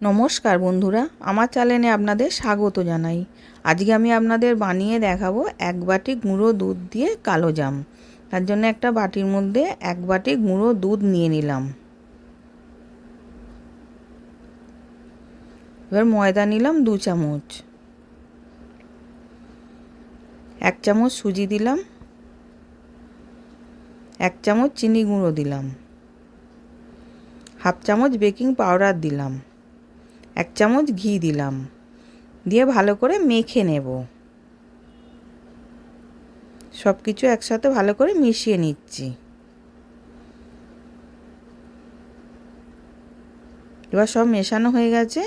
নমস্কার বন্ধুরা, আমার চ্যানেলে আপনাদের স্বাগত জানাই। আজকে আমি আপনাদের বানিয়ে দেখাবো 1 বাটি গুঁড়ো দুধ দিয়ে কালো জাম। তার জন্য একটা বাটির মধ্যে 1 বাটি গুঁড়ো দুধ নিয়ে নিলাম। এবার ময়দা নিলাম 2 চামচ, 1 চামচ সুজি দিলাম, 1 চামচ চিনি গুঁড়ো দিলাম, হাফ চামচ বেকিং পাউডার দিলাম, 1 চামচ ঘি দিলাম, দিয়ে ভালো করে মেখে নেব। সব কিছু একসাথে ভালো করে মিশিয়ে নিচ্ছি। এবার সব মেশানো হয়ে গেছে।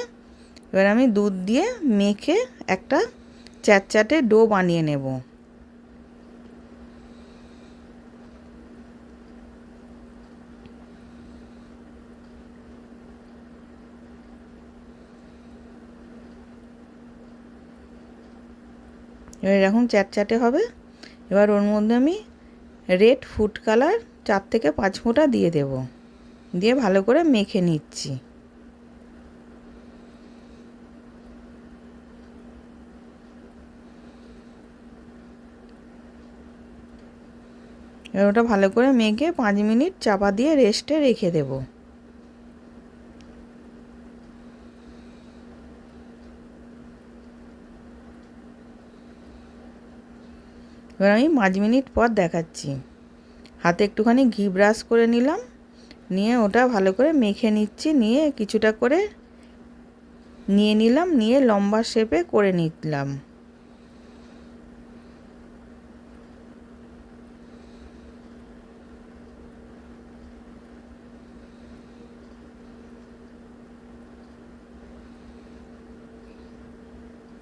এবার আমি দুধ দিয়ে মেখে একটা চ্যাটচ্যাটে ডো বানিয়ে নেব। এবার এরকম চ্যাটচ্যাটে হবে। এবার ওর মধ্যে আমি রেড ফুড কালার 4 থেকে 5 ফোঁটা দিয়ে দেব, দিয়ে ভালো করে মেখে নিচ্ছি। এবার ওটা ভালো করে মেখে 5 মিনিট চাপা দিয়ে রেস্টে রেখে দেব। এবার আমি 5 মিনিট পর দেখাচ্ছি। হাতে একটুখানি ঘি ব্রাশ করে নিলাম, নিয়ে ওটা ভালো করে মেখে নিচ্ছি। নিয়ে কিছুটা করে নিয়ে নিলাম, নিয়ে লম্বা শেপে করে নিলাম।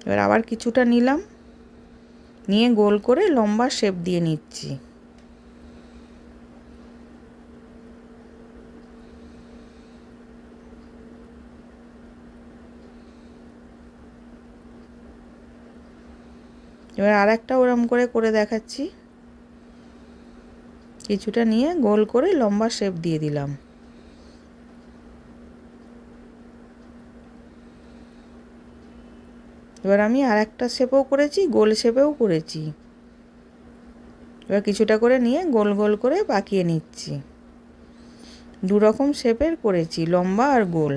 এবার আবার কিছুটা নিলাম, নিয়ে গোল করে লম্বা শেপ দিয়ে নিচ্ছি। এবার আর একটা ওরম করে দেখাচ্ছি। কিছুটা নিয়ে গোল করে লম্বা শেপ দিয়ে দিলাম। এবার আমি আর একটা শেপও করেছি, গোল শেপেও করেছি। এবার কিছুটা করে নিয়ে গোল গোল করে পাকিয়ে নিচ্ছি। 2 রকম শেপের করেছি, লম্বা আর গোল।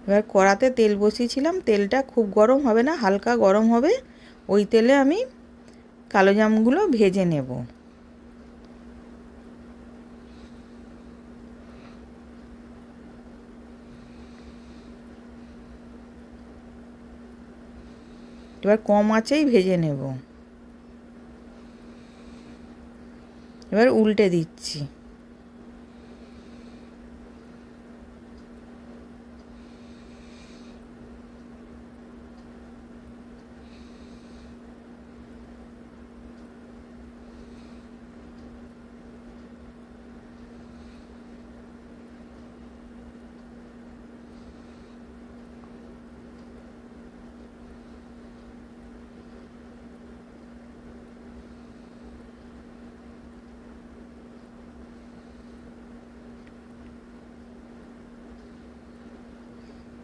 এবার কড়াতে তেল বসিয়েছিলাম, তেলটা খুব গরম হবে না, হালকা গরম হবে। ওই তেলে আমি কালো জামগুলো ভেজে নেব। এবার কম আঁচেই ভেজে নেব। এবার উল্টে দিচ্ছি।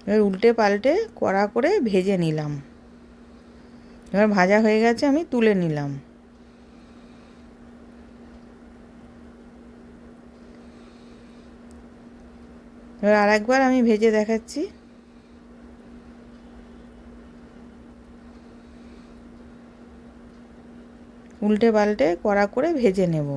এবার উল্টে পাল্টে কড়া করে ভেজে নিলাম। এবার ভাজা হয়ে গেছে, আমি তুলে নিলাম। এবার আরেকবার আমি ভেজে দেখাচ্ছি। উল্টে পাল্টে কড়া করে ভেজে নেব।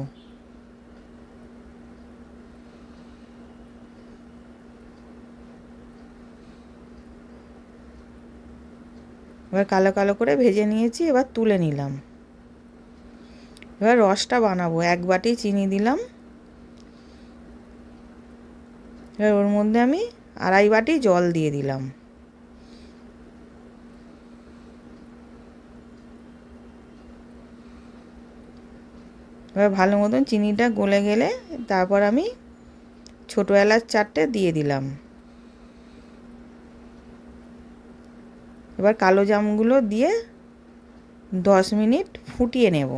এবার কালো কালো করে ভেজে নিয়েছি, এবার তুলে নিলাম। এবার রসটা বানাবো। 1 বাটি চিনি দিলাম। এবার ওর মধ্যে আমি 2.5 বাটি জল দিয়ে দিলাম। এবার ভালো মতন চিনিটা গলে গেলে তারপর আমি ছোটো এলাচ 4টে দিয়ে দিলাম। এবার কালো জামগুলো দিয়ে 10 মিনিট ফুটিয়ে নেব।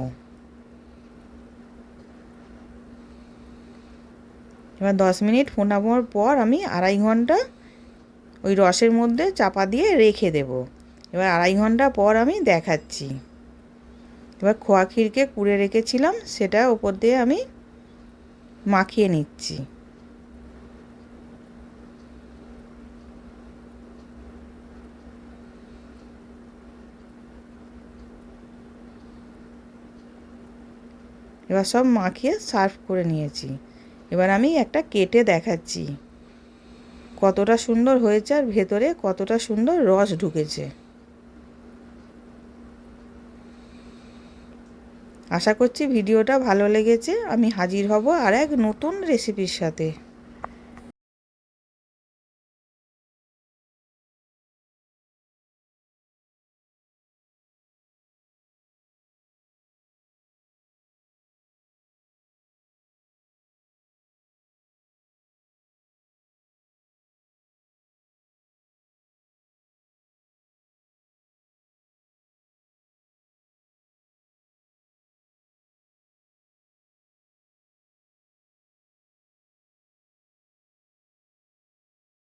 এবার 10 মিনিট ফোটানোর পর আমি 2.5 ঘন্টা ওই রসের মধ্যে চাপা দিয়ে রেখে দেব। এবার 2.5 ঘন্টা পর আমি দেখাচ্ছি। এবার খোয়া ক্ষীরকে কুড়ে রেখেছিলাম, সেটা ওপর দিয়ে আমি মাখিয়ে নিচ্ছি। এবার সব মাখিয়ে সার্ভ করে নিয়েছি। এবার আমি একটা কেটে দেখাচ্ছি কতটা সুন্দর হয়েছে আর ভেতরে কতটা সুন্দর রস ঢুকেছে। আশা করছি ভিডিওটা ভালো লেগেছে। আমি হাজির হব আর এক নতুন রেসিপির সাথে।